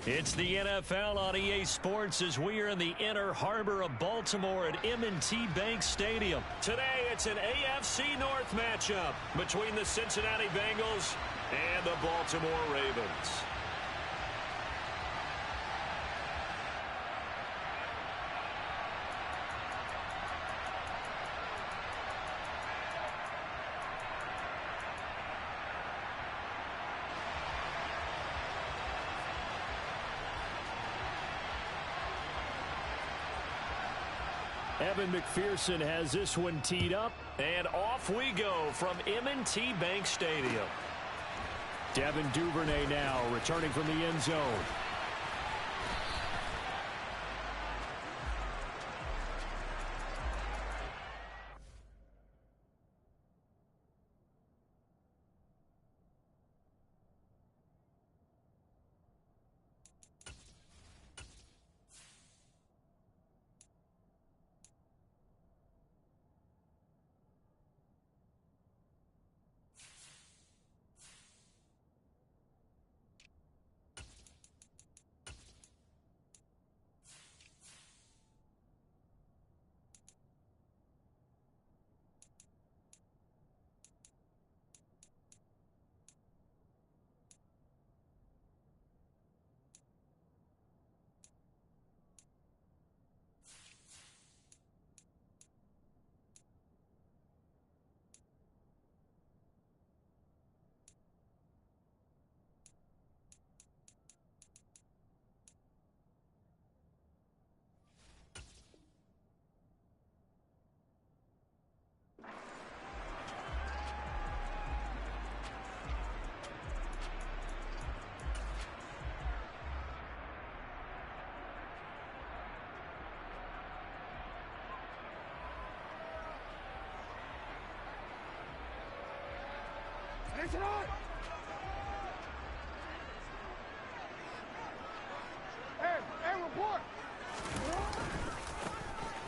It's the NFL on EA Sports as we are in the inner harbor of Baltimore at M&T Bank Stadium. Today, it's an AFC North matchup between the Cincinnati Bengals and the Baltimore Ravens. Evan McPherson has this one teed up, and off we go from M&T Bank Stadium. Devin Duvernay now returning from the end zone.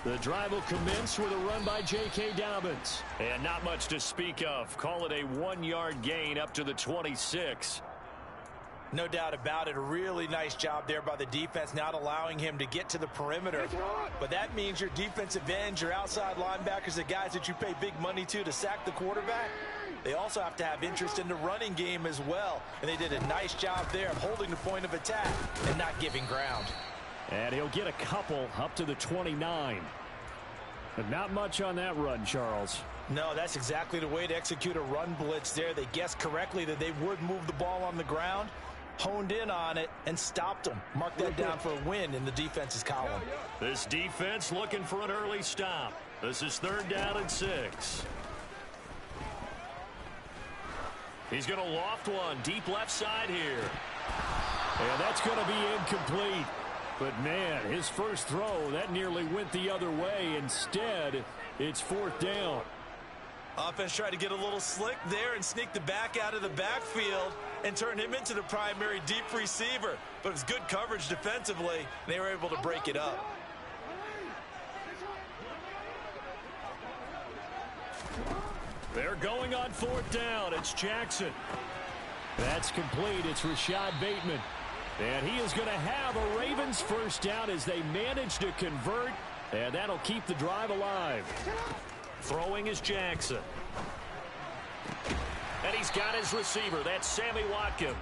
The drive will commence with a run by J.K. Dobbins. And not much to speak of. Call it a 1-yard gain up to the 26. No doubt about it. A really nice job there by the defense, not allowing him to get to the perimeter. But that means your defensive ends, your outside linebackers, the guys that you pay big money to sack the quarterback, they also have to have interest in the running game as well. And they did a nice job there of holding the point of attack and not giving ground. And he'll get a couple up to the 29. But not much on that run, Charles. No, that's exactly the way to execute a run blitz there. They guessed correctly that they would move the ball on the ground, honed in on it, and stopped them. Mark that down for a win in the defense's column. This defense looking for an early stop. This is 3rd down and 6. He's going to loft one deep left side here. And that's going to be incomplete. But, man, his first throw, that nearly went the other way. Instead, it's 4th down. Offense tried to get a little slick there and sneak the back out of the backfield and turn him into the primary deep receiver. But it was good coverage defensively, and they were able to break it up. They're going on 4th down. It's Jackson. That's complete. It's Rashad Bateman. And he is going to have a Ravens first down as they manage to convert. And that'll keep the drive alive. Throwing is Jackson. And he's got his receiver. That's Sammy Watkins.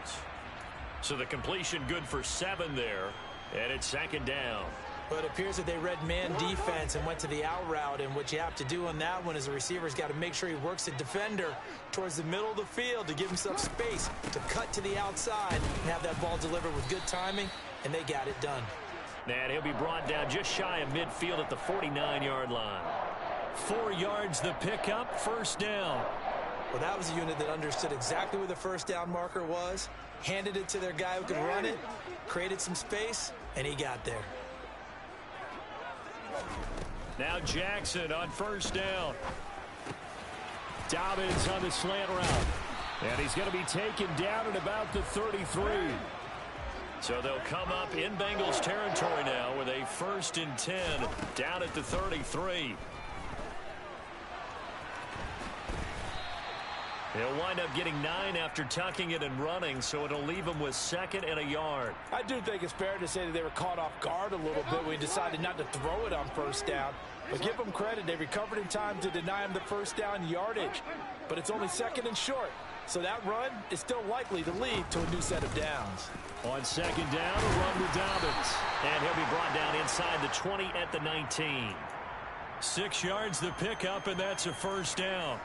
So the completion good for 7 there. And it's 2nd down. But it appears that they read man defense and went to the out route. And what you have to do on that one is the receiver's got to make sure he works the defender towards the middle of the field to give himself space to cut to the outside and have that ball delivered with good timing. And they got it done. And he'll be brought down just shy of midfield at the 49-yard line. 4 yards the pickup, 1st down. Well, that was a unit that understood exactly where the 1st down marker was, handed it to their guy who could run it, created some space, and he got there. Now Jackson on 1st down. Dobbins on the slant route. And he's going to be taken down at about the 33. So they'll come up in Bengals territory now with a 1st and 10 down at the 33. He'll wind up getting 9 after tucking it and running, so it'll leave him with 2nd and a yard. I do think it's fair to say that they were caught off guard a little bit when he decided not to throw it on first down. But give them credit, they recovered in time to deny him the first down yardage. But it's only 2nd and short, so that run is still likely to lead to a new set of downs. On 2nd down, a run with Dobbins. And he'll be brought down inside the 20 at the 19. 6 yards the pickup, and that's a first down.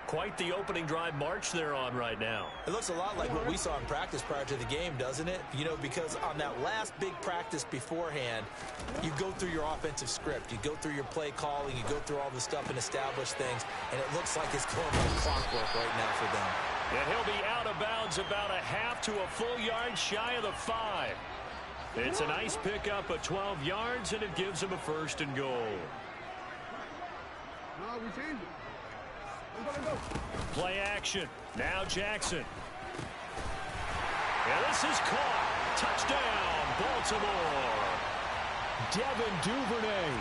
Quite the opening drive march they're on right now. It looks a lot like what we saw in practice prior to the game, doesn't it? You know, because on that last big practice beforehand, you go through your offensive script. You go through your play calling. You go through all the stuff and establish things. And it looks like it's going like clockwork right now for them. And he'll be out of bounds about a half to a full yard shy of the 5. It's a nice pickup of 12 yards, and it gives him a 1st and goal. We changed it. Play action. Now Jackson. And this is caught. Touchdown, Baltimore. Devin Duvernay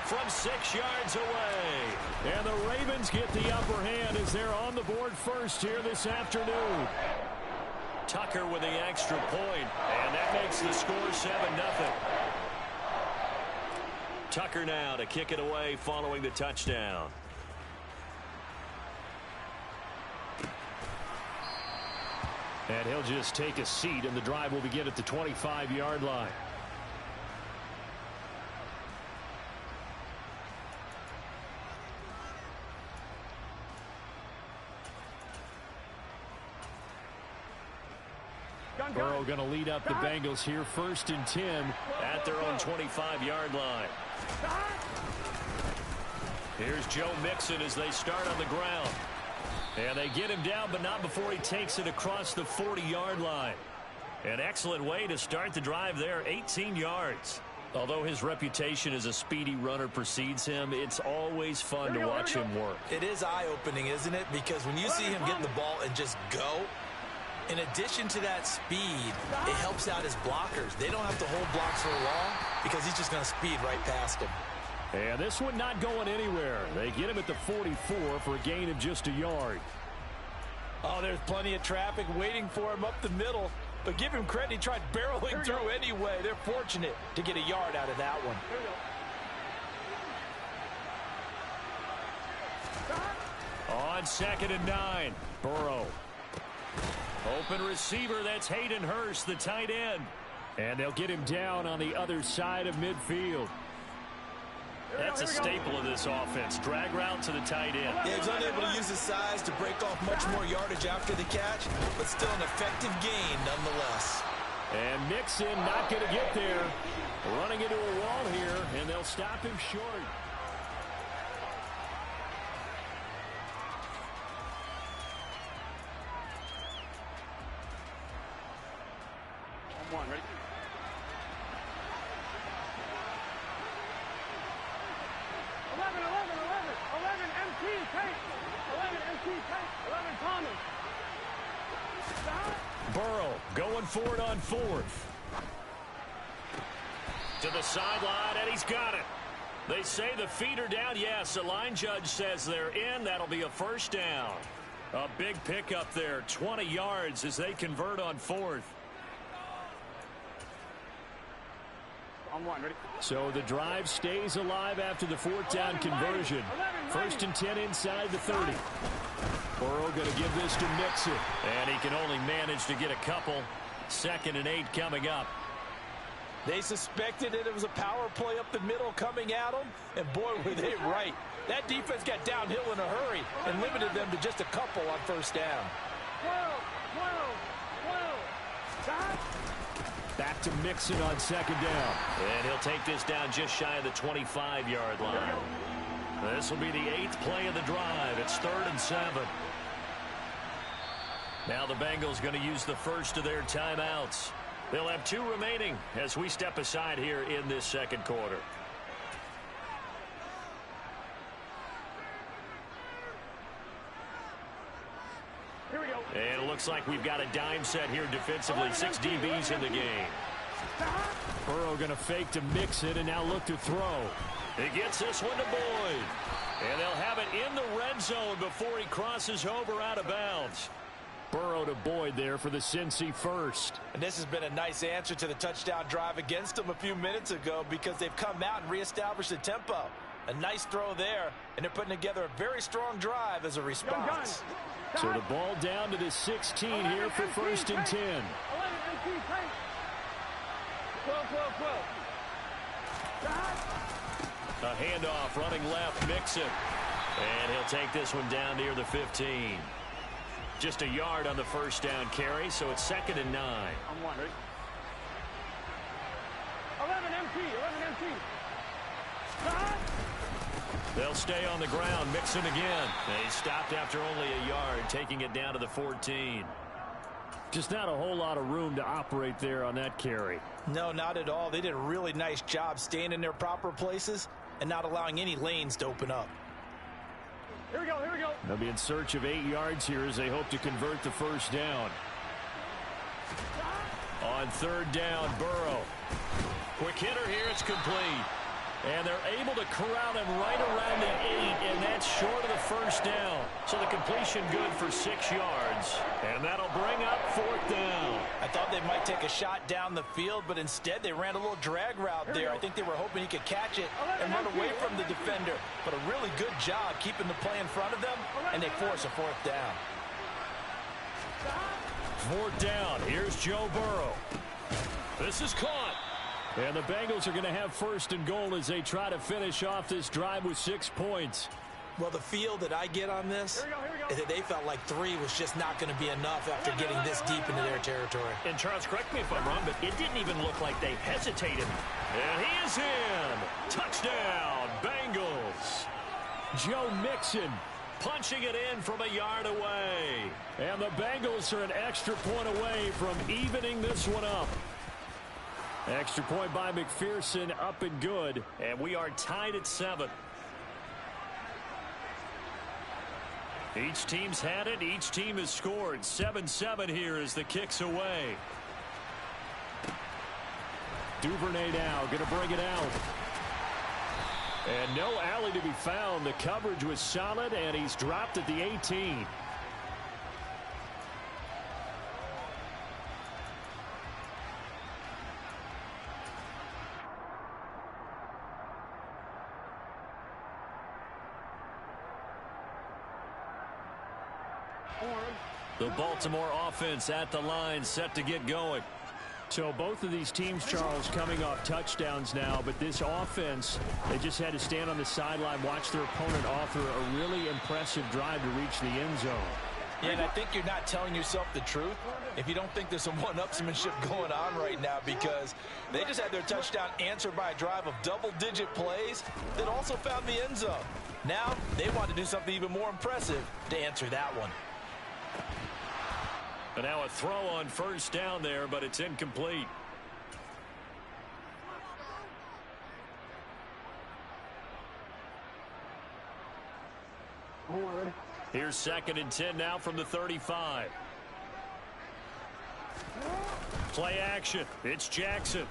from 6 yards away. And the Ravens get the upper hand as they're on the board first here this afternoon. Tucker with the extra point, and that makes the score 7-0. Tucker now to kick it away following the touchdown. And he'll just take a seat, and the drive will begin at the 25-yard line. Burrow going to lead up the Bengals here, 1st and 10 at their own 25-yard line. Here's Joe Mixon as they start on the ground. And they get him down, but not before he takes it across the 40-yard line. An excellent way to start the drive there, 18 yards. Although his reputation as a speedy runner precedes him, it's always fun to watch him work. It is eye-opening, isn't it? Because when you see him get the ball and just go, in addition to that speed, it helps out his blockers. They don't have to hold blocks for long because he's just going to speed right past them. And this one not going anywhere. They get him at the 44 for a gain of just a yard. Oh, there's plenty of traffic waiting for him up the middle. But give him credit, he tried barreling through anyway. They're fortunate to get a yard out of that one. On 2nd and 9, Burrow. Open receiver, that's Hayden Hurst, the tight end. And they'll get him down on the other side of midfield. That's a staple of this offense. Drag route to the tight end. Yeah, he's unable to use his size to break off much more yardage after the catch, but still an effective gain nonetheless. And Mixon not going to get there. Running into a wall here, and they'll stop him short. One, ready? 11 MT, take. 11 MT, take. 11 Thomas. Burrow going for it on 4th. To the sideline, and he's got it. They say the feet are down. Yes, the line judge says they're in. That'll be a 1st down. A big pickup there, 20 yards as they convert on 4th. On 1, ready? So the drive stays alive after the 4th down conversion. 1st and 10 inside the 30. Burrow going to give this to Mixon. And he can only manage to get a couple. 2nd and 8 coming up. They suspected that it was a power play up the middle coming at them, and boy, were they right. That defense got downhill in a hurry and limited them to just a couple on 1st down. 12. Back to Mixon on 2nd down. And he'll take this down just shy of the 25-yard line. This will be the 8th play of the drive. It's 3rd and 7. Now the Bengals going to use the first of their timeouts. They'll have 2 remaining as we step aside here in this 2nd quarter. Here we go. And it looks like we've got a dime set here defensively. 6 DBs in the game. Burrow going to fake to Mixon and now look to throw. He gets this one to Boyd. And they'll have it in the red end zone before he crosses over out of bounds. Burrow to Boyd there for the Cincy first. And this has been a nice answer to the touchdown drive against them a few minutes ago because they've come out and reestablished the tempo. A nice throw there, and they're putting together a very strong drive as a response. So the ball down to the 16 here for 1st and 10. 11 MT tight. 12. A handoff running left, Mixon. And he'll take this one down near the 15. Just a yard on the first down carry, so it's 2nd and 9. I'm wondering. 11 MT. They'll stay on the ground. Mixon again. They stopped after only a yard, taking it down to the 14. Just not a whole lot of room to operate there on that carry. No, not at all. They did a really nice job staying in their proper places and not allowing any lanes to open up. Here we go. They'll be in search of 8 yards here as they hope to convert the first down. On 3rd down, Burrow. Quick hitter here, it's complete. And they're able to corral him right around the 8, and that's short of the first down. So the completion good for 6 yards, and that'll bring up 4th down. I thought they might take a shot down the field, but instead they ran a little drag route there. I think they were hoping he could catch it and run away from the defender. But a really good job keeping the play in front of them, and they force a 4th down. 4th down. Here's Joe Burrow. This is caught. And the Bengals are going to have 1st and goal as they try to finish off this drive with 6 points. Well, the feel that I get on this is that they felt like 3 was just not going to be enough after getting this deep into their territory. And Charles, correct me if I'm wrong, but it didn't even look like they hesitated. And he is in. Touchdown, Bengals. Joe Mixon punching it in from a yard away. And the Bengals are an extra point away from evening this one up. Extra point by McPherson, up and good. And we are tied at 7. Each team's had it. Each team has scored. 7-7 here as the kick's away. Duvernay now going to bring it out. And no alley to be found. The coverage was solid, and he's dropped at the 18. The Baltimore offense at the line, set to get going. So both of these teams, Charles, coming off touchdowns now, but this offense, they just had to stand on the sideline, watch their opponent offer a really impressive drive to reach the end zone. Yeah, and I think you're not telling yourself the truth if you don't think there's some one-upsmanship going on right now, because they just had their touchdown answered by a drive of double-digit plays that also found the end zone. Now they want to do something even more impressive to answer that one. And now a throw on 1st down there, but it's incomplete. Here's 2nd and 10 now from the 35. Play action. It's Jackson.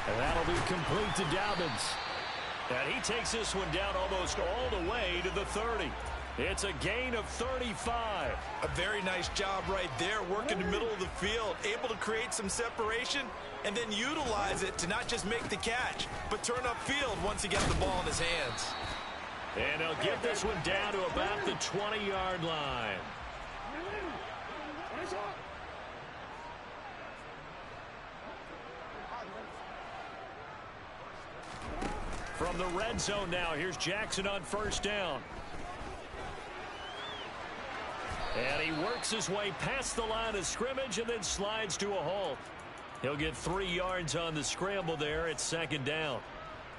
And that'll be complete to Dobbins. And he takes this one down almost all the way to the 30. It's a gain of 35. A very nice job right there, working the middle of the field, able to create some separation and then utilize it to not just make the catch, but turn upfield once he gets the ball in his hands. And he'll get this one down to about the 20-yard line. From the red zone now, here's Jackson on 1st down. And he works his way past the line of scrimmage and then slides to a halt. He'll get 3 yards on the scramble there at 2nd down.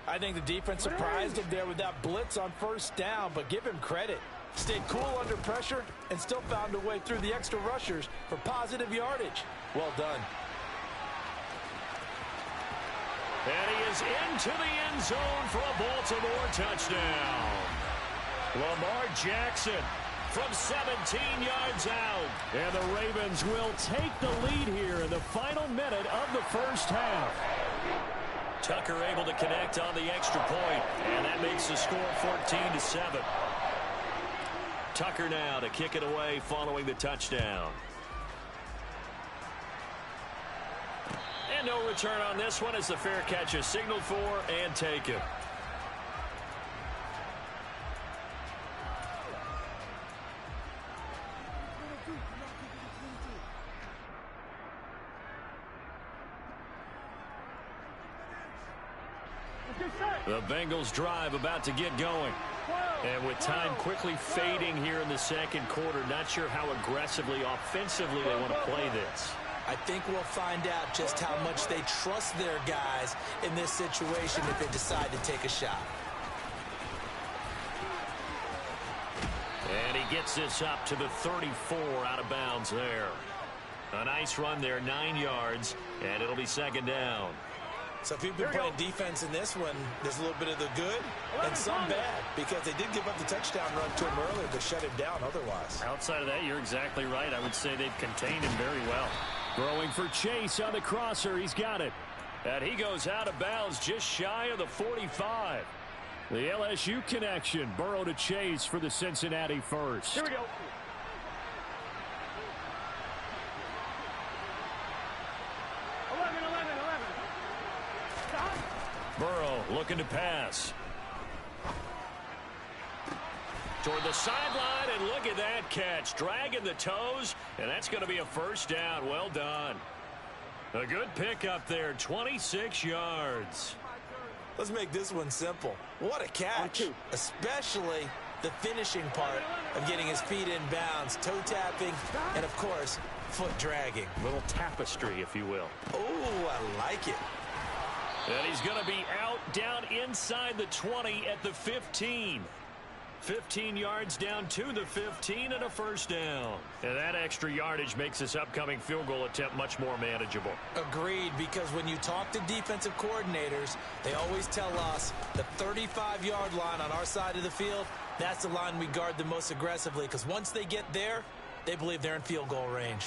I think the defense surprised him there with that blitz on 1st down, but give him credit. Stayed cool under pressure and still found a way through the extra rushers for positive yardage. Well done. And he is into the end zone for a Baltimore touchdown. Lamar Jackson from 17 yards out. And the Ravens will take the lead here in the final minute of the first half. Tucker able to connect on the extra point, and that makes the score 14-7. Tucker now to kick it away following the touchdown. And no return on this one as the fair catch is signaled for and taken. The Bengals drive about to get going. And with time quickly fading here in the second quarter, not sure how aggressively, offensively they want to play this. I think we'll find out just how much they trust their guys in this situation if they decide to take a shot. And he gets this up to the 34 out of bounds there. A nice run there, 9 yards, and it'll be second down. So if you've been playing defense in this one, there's a little bit of the good and some bad, because they did give up the touchdown run to him earlier to shut him down otherwise. Outside of that, you're exactly right. I would say they've contained him very well. Throwing for Chase on the crosser. He's got it. And he goes out of bounds just shy of the 45. The LSU connection. Burrow to Chase for the Cincinnati first. Here we go. Burrow looking to pass. Toward the sideline, and look at that catch. Dragging the toes, and that's going to be a first down. Well done. A good pickup there, 26 yards. Let's make this one simple. What a catch, especially the finishing part of getting his feet in bounds, toe tapping, and, of course, foot dragging. Little tapestry, if you will. Oh, I like it. And he's going to be out down inside the 20 at the 15. 15 yards down to the 15 and a first down. And that extra yardage makes this upcoming field goal attempt much more manageable. Agreed, because when you talk to defensive coordinators, they always tell us the 35-yard line on our side of the field, that's the line we guard the most aggressively, because once they get there, they believe they're in field goal range.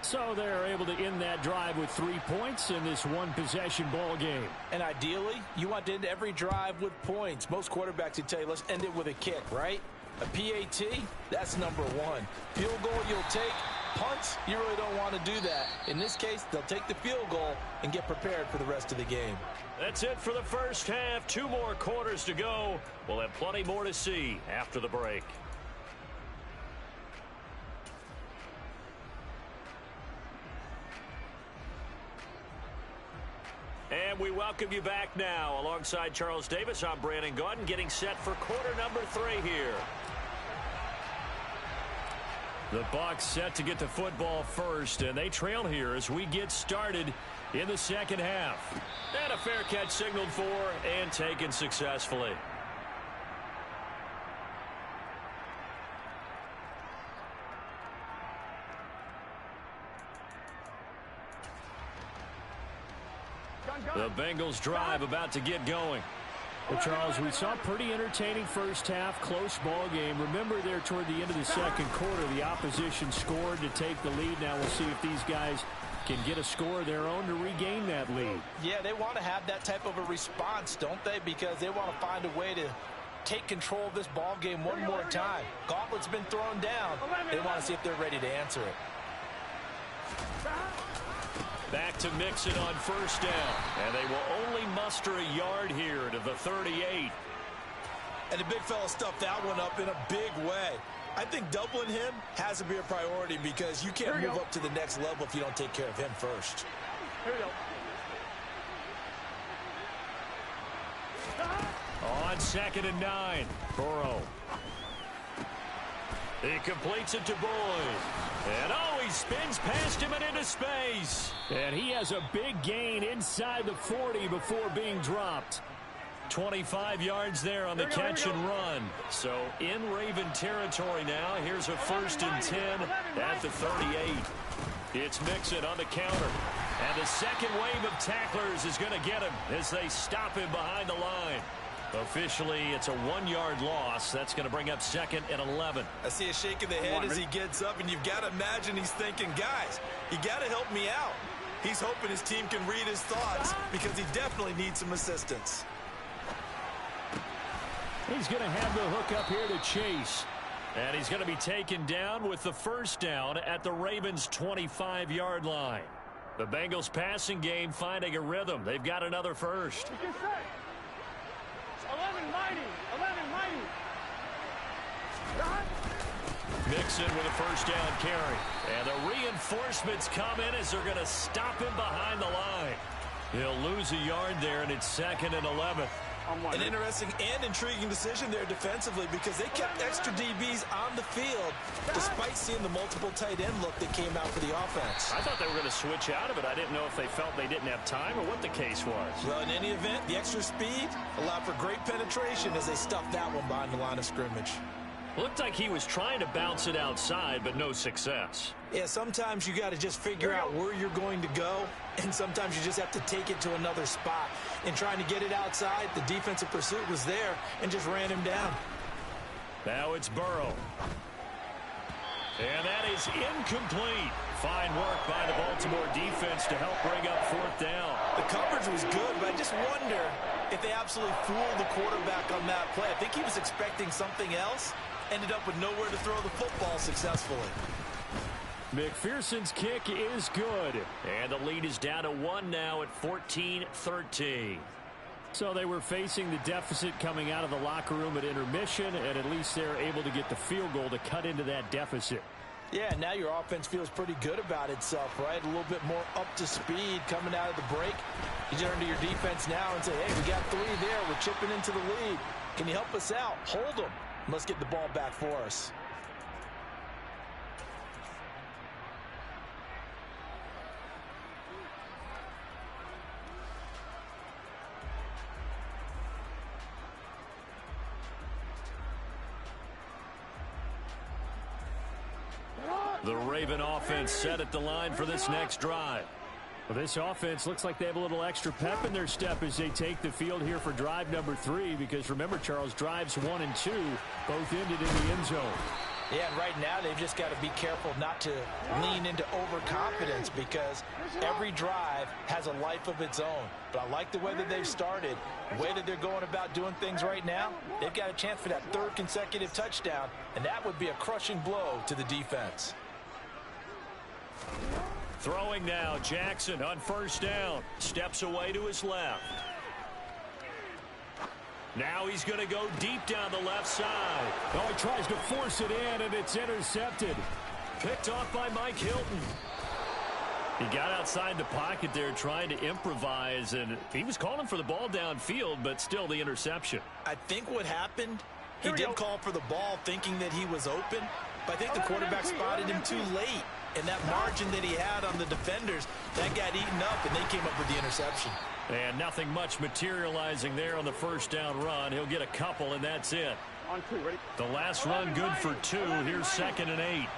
So they're able to end that drive with 3 points in this one-possession ball game. And ideally, you want to end every drive with points. Most quarterbacks would tell you, let's end it with a kick, right? A PAT, that's number one. Field goal you'll take. Punts, you really don't want to do that. In this case, they'll take the field goal and get prepared for the rest of the game. That's it for the first half. 2 more quarters to go. We'll have plenty more to see after the break. And we welcome you back now. Alongside Charles Davis, I'm Brandon Gaudin, getting set for quarter number 3 here. The Bucs set to get the football first, and they trail here as we get started in the second half. And a fair catch signaled for and taken successfully. The Bengals drive about to get going. Well, Charles, we saw a pretty entertaining first half, close ball game. Remember there toward the end of the second quarter, the opposition scored to take the lead. Now we'll see if these guys can get a score of their own to regain that lead. Yeah, they want to have that type of a response, don't they? Because they want to find a way to take control of this ball game one more time. Gauntlet's been thrown down. They want to see if they're ready to answer it. Back to Mixon on first down. And they will only muster a yard here to the 38. And the big fella stuffed that one up in a big way. I think doubling him has to be a priority because you can't move up to the next level if you don't take care of him first. Here we go. On 2nd and 9, Burrow. He completes it to Boyd. And oh, he spins past him and into space. And he has a big gain inside the 40 before being dropped. 25 yards there on the catch and run. So in Raven territory now. Here's a 1st and 10 at the 38. It's Mixon on the counter. And the second wave of tacklers is going to get him as they stop him behind the line. Officially, it's a 1-yard loss. That's going to bring up 2nd and 11. I see a shake of the head as he gets up, and you've got to imagine he's thinking, guys, you got to help me out. He's hoping his team can read his thoughts because he definitely needs some assistance. He's going to have the hook up here to Chase. And he's going to be taken down with the first down at the Ravens' 25-yard line. The Bengals passing game finding a rhythm. They've got another first. 11 mighty. Mixon with a first down carry. And the reinforcements come in as they're going to stop him behind the line. He'll lose a yard there, and it's 2nd and 11. An interesting and intriguing decision there defensively because they kept extra DBs on the field despite seeing the multiple tight end look that came out for the offense. I thought they were going to switch out of it. I didn't know if they felt they didn't have time or what the case was. Well, in any event, the extra speed allowed for great penetration as they stuffed that one behind the line of scrimmage. Looked like he was trying to bounce it outside, but no success. Yeah, sometimes you got to just figure out where you're going to go, and sometimes you just have to take it to another spot. In trying to get it outside, the defensive pursuit was there and just ran him down. Now it's Burrow. And that is incomplete. Fine work by the Baltimore defense to help bring up 4th down. The coverage was good, but I just wonder if they absolutely fooled the quarterback on that play. I think he was expecting something else. Ended up with nowhere to throw the football successfully. McPherson's kick is good. And the lead is down to 1 now at 14-13. So they were facing the deficit coming out of the locker room at intermission, and at least they're able to get the field goal to cut into that deficit. Yeah, now your offense feels pretty good about itself, right? A little bit more up to speed coming out of the break. You turn to your defense now and say, hey, we got 3 there. We're chipping into the lead. Can you help us out? Hold them. Let's get the ball back for us. The Raven offense set at the line for this next drive. Well, this offense looks like they have a little extra pep in their step as they take the field here for drive number 3, because remember, Charles, drives 1 and 2 both ended in the end zone. Yeah, and right now they've just got to be careful not to lean into overconfidence because every drive has a life of its own. But I like the way that they've started, the way that they're going about doing things right now. They've got a chance for that 3rd consecutive touchdown, and that would be a crushing blow to the defense. Throwing now, Jackson on first down. Steps away to his left. Now he's going to go deep down the left side. Oh, he tries to force it in, and it's intercepted. Picked off by Mike Hilton. He got outside the pocket there trying to improvise, and he was calling for the ball downfield, but still the interception. I think what happened, he did call for the ball thinking that he was open, but I think the quarterback spotted him too late. And that margin that he had on the defenders, that got eaten up, and they came up with the interception. And nothing much materializing there on the first down run. He'll get a couple, and that's it. On 2, ready? The last run good for 2. Here's 2nd and 8.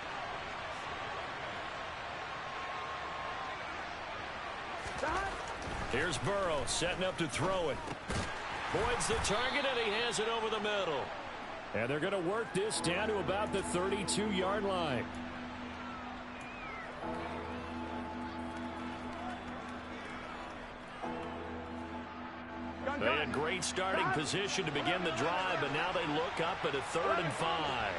Here's Burrow setting up to throw it. Boyd's the target, and he has it over the middle. And they're going to work this down to about the 32-yard line. They had great starting position to begin the drive, but now they look up at a 3rd and 5.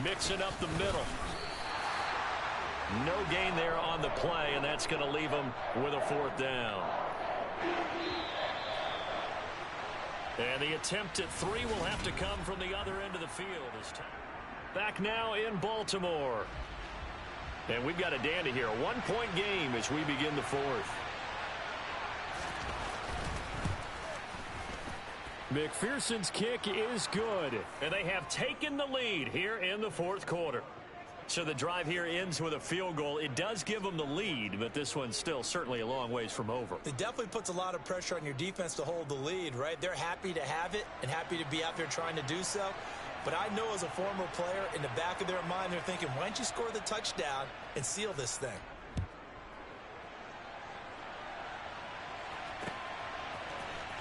Mixing up the middle. No gain there on the play, and that's going to leave them with a 4th down. And the attempt at 3 will have to come from the other end of the field. Back now in Baltimore. And we've got a dandy here. A 1-point game as we begin the 4th. McPherson's kick is good. And they have taken the lead here in the 4th quarter. So the drive here ends with a field goal. It does give them the lead, but this one's still certainly a long ways from over. It definitely puts a lot of pressure on your defense to hold the lead, right? They're happy to have it and happy to be out there trying to do so. But I know as a former player, in the back of their mind, they're thinking, why don't you score the touchdown and seal this thing?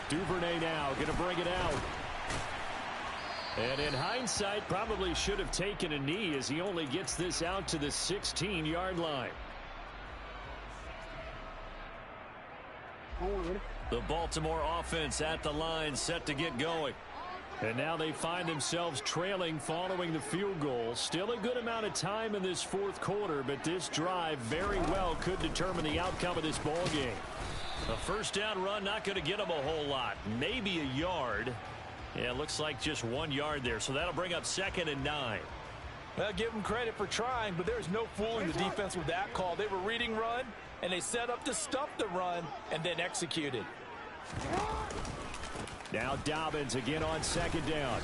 Duvernay now going to bring it out. And in hindsight, probably should have taken a knee as he only gets this out to the 16-yard line. The Baltimore offense at the line, set to get going. And now they find themselves trailing following the field goal. Still a good amount of time in this fourth quarter, but this drive very well could determine the outcome of this ball game. A first down run not going to get them a whole lot. Maybe a yard. Yeah, it looks like just 1 yard there, so that'll bring up 2nd and 9. Well, give them credit for trying, but there's no fooling the defense with that call. They were reading run, and they set up to stuff the run and then executed. Now Dobbins again on 2nd down.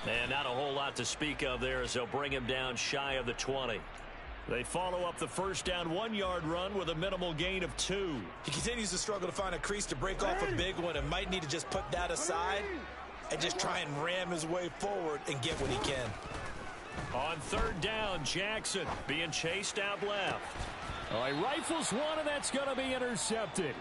And not a whole lot to speak of there as they'll bring him down shy of the 20. They follow up the first down 1-yard run with a minimal gain of 2. He continues to struggle to find a crease to break off a big one and might need to just put that aside and just try and ram his way forward and get what he can. On 3rd down, Jackson being chased out left. Oh, he rifles one, and that's going to be intercepted.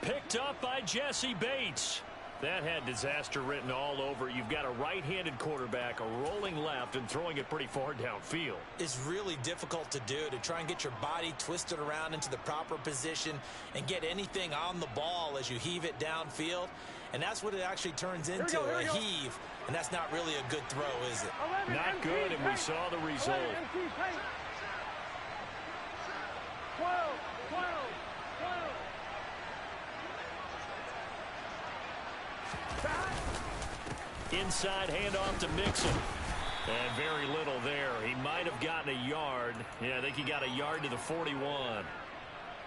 Picked up by Jesse Bates. That had disaster written all over. You've got a right-handed quarterback rolling left and throwing it pretty far downfield. It's really difficult to do, to try and get your body twisted around into the proper position and get anything on the ball as you heave it downfield. And that's what it actually turns into, a heave. And that's not really a good throw, is it? Not good, and we saw the result. 12. Inside handoff to Mixon. And very little there. He might have gotten a yard. Yeah, I think he got a yard to the 41.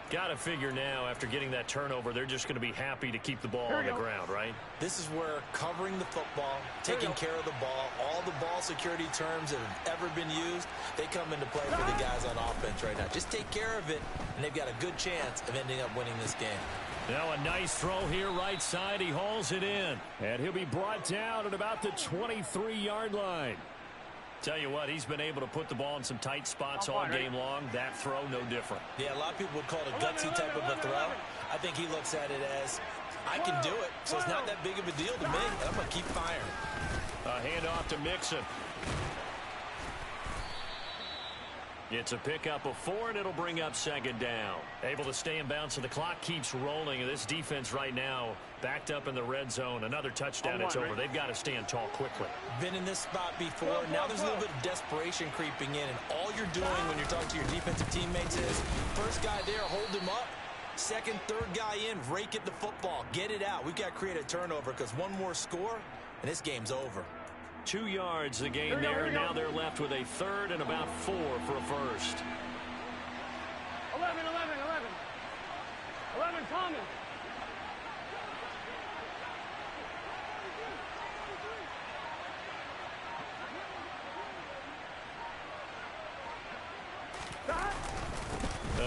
Got to figure now, after getting that turnover, they're just going to be happy to keep the ball on the ground, right? This is where covering the football, taking care of the ball, all the ball security terms that have ever been used, they come into play for the guys on offense right now. Just take care of it, and they've got a good chance of ending up winning this game. Now a nice throw here, right side. He hauls it in. And he'll be brought down at about the 23-yard line. Tell you what, he's been able to put the ball in some tight spots all game long. That throw, no different. Yeah, a lot of people would call it a gutsy type of a throw. I think he looks at it as, I can do it, so it's not that big of a deal to me. I'm going to keep firing. A handoff to Mixon. It's a pickup of 4, and it'll bring up 2nd down. Able to stay in bounds, so the clock keeps rolling. And this defense right now backed up in the red zone. Another touchdown, it's over. They've got to stand tall quickly. Been in this spot before. Now there's a little bit of desperation creeping in. And all you're doing when you're talking to your defensive teammates is, first guy there, hold him up. Second, third guy in, rake at the football. Get it out. We've got to create a turnover because one more score, and this game's over. 2 yards the gain there, and now they're left with a 3rd and about 4 for a first. 11, Thomas.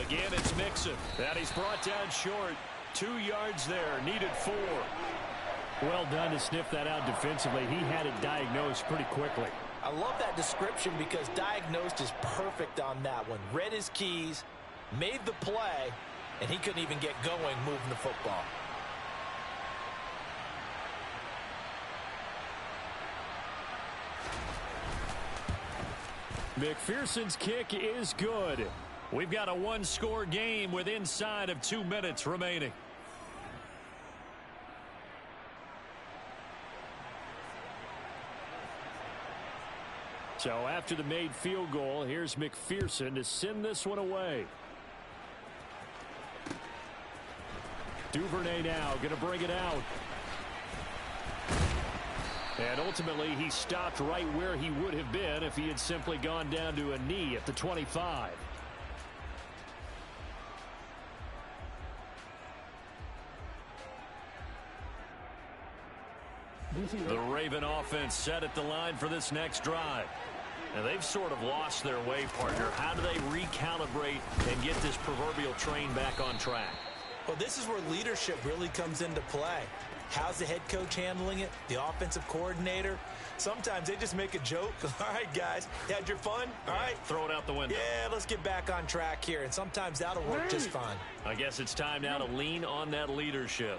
Again, it's Mixon. That he's brought down short. 2 yards there, needed 4. Well done to sniff that out defensively. He had it diagnosed pretty quickly. I love that description because diagnosed is perfect on that one. Read his keys, made the play, and he couldn't even get going moving the football. McPherson's kick is good. We've got a 1-score game with inside of 2 minutes remaining. So after the made field goal, here's McPherson to send this one away. Duvernay now going to bring it out. And ultimately, he stopped right where he would have been if he had simply gone down to a knee at the 25. The Raven offense set at the line for this next drive. And they've sort of lost their way, partner. How do they recalibrate and get this proverbial train back on track? Well, this is where leadership really comes into play. How's the head coach handling it? The offensive coordinator? Sometimes they just make a joke. All right, guys, you had your fun? All right. Throw it out the window. Yeah, let's get back on track here. And sometimes that'll work just fine. I guess it's time now to lean on that leadership.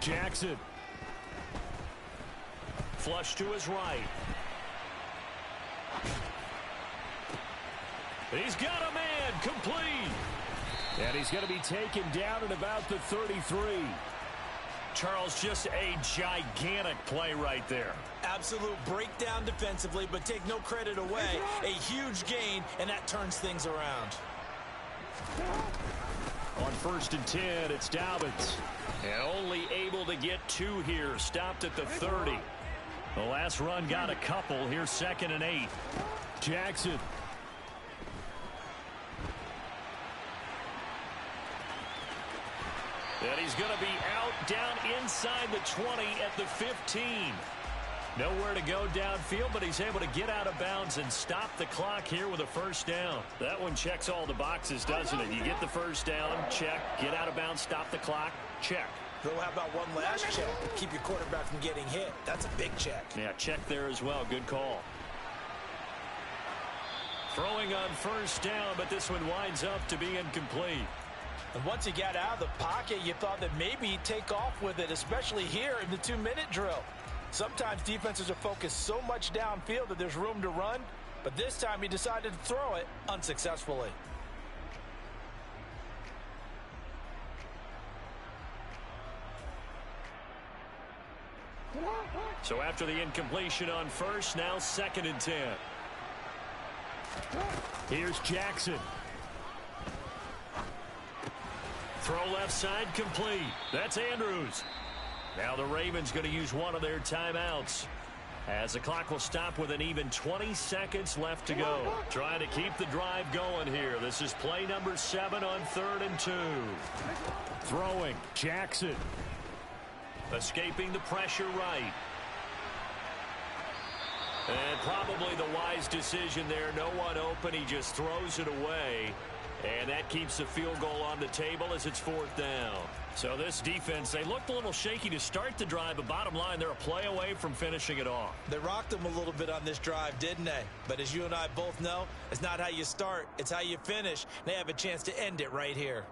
Jackson. Flush to his right. He's got a man, complete. And he's going to be taken down at about the 33. Charles, just a gigantic play right there. Absolute breakdown defensively, but take no credit away. A huge gain, and that turns things around. On 1st and 10, it's Dobbins. And only able to get 2 here. Stopped at the 30. The last run got a couple. Here's 2nd and 8. Jackson. And he's going to be out down inside the 20 at the 15. Nowhere to go downfield, but he's able to get out of bounds and stop the clock here with a first down. That one checks all the boxes, doesn't it? You get the first down, check. Get out of bounds, stop the clock, check. So how about one last check? Keep your quarterback from getting hit. That's a big check. Yeah, check there as well. Good call. Throwing on first down, but this one winds up to be incomplete. And once he got out of the pocket, you thought that maybe he'd take off with it, especially here in the 2-minute drill. Sometimes defenses are focused so much downfield that there's room to run, but this time he decided to throw it unsuccessfully. So after the incompletion on first, now 2nd and 10. Here's Jackson. Throw left side complete. That's Andrews. Now the Ravens going to use one of their timeouts as the clock will stop with an even 20 seconds left to go. Trying to keep the drive going here. This is play number 7 on 3rd and 2. Throwing, Jackson. Escaping the pressure right. And probably the wise decision there. No one open. He just throws it away. And that keeps the field goal on the table as it's 4th down. So this defense, they looked a little shaky to start the drive, but bottom line, they're a play away from finishing it off. They rocked them a little bit on this drive, didn't they? But as you and I both know, it's not how you start, it's how you finish. They have a chance to end it right here.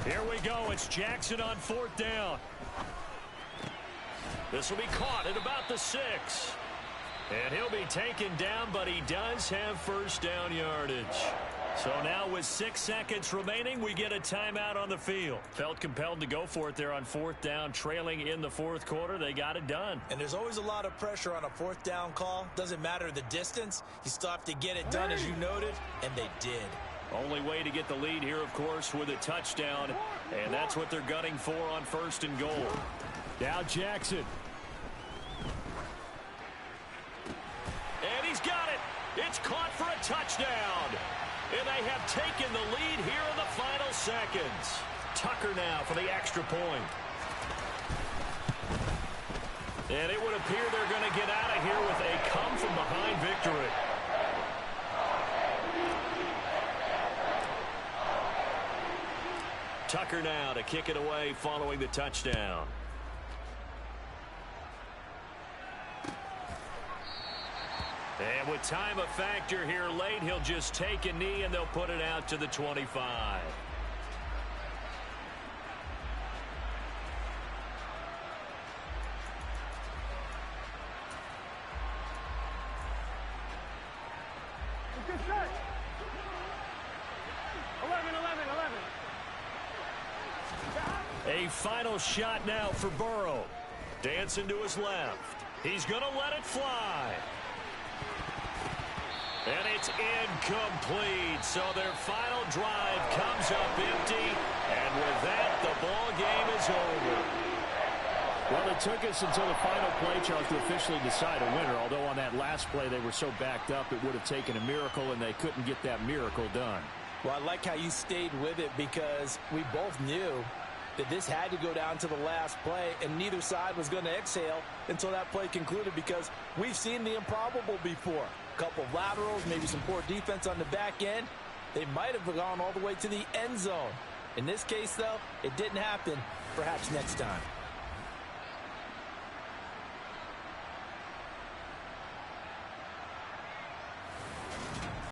Here we go. It's Jackson on 4th down. This will be caught at about the 6. And he'll be taken down, but he does have first down yardage. So now with 6 seconds remaining, we get a timeout on the field. Felt compelled to go for it there on 4th down, trailing in the 4th quarter. They got it done. And there's always a lot of pressure on a 4th down call. Doesn't matter the distance. You still have to get it done, as you noted, and they did. Only way to get the lead here, of course, with a touchdown. And that's what they're gunning for on 1st and goal. Now Jackson. And he's got it. It's caught for a touchdown. And they have taken the lead here in the final seconds. Tucker now for the extra point. And it would appear they're going to get out of here with a come-from-behind victory. Tucker now to kick it away following the touchdown. And with time a factor here late, he'll just take a knee and they'll put it out to the 25. Good set. 11, 11, 11. A final shot now for Burrow. Dancing to his left. He's going to let it fly. And it's incomplete. So their final drive comes up empty. And with that, the ball game is over. Well, it took us until the final play, Charles, to officially decide a winner. Although on that last play they were so backed up, it would have taken a miracle, and they couldn't get that miracle done. Well, I like how you stayed with it, because we both knew that this had to go down to the last play, and neither side was going to exhale until that play concluded, because we've seen the improbable before. A couple of laterals, maybe some poor defense on the back end. They might have gone all the way to the end zone. In this case, though, it didn't happen. Perhaps next time.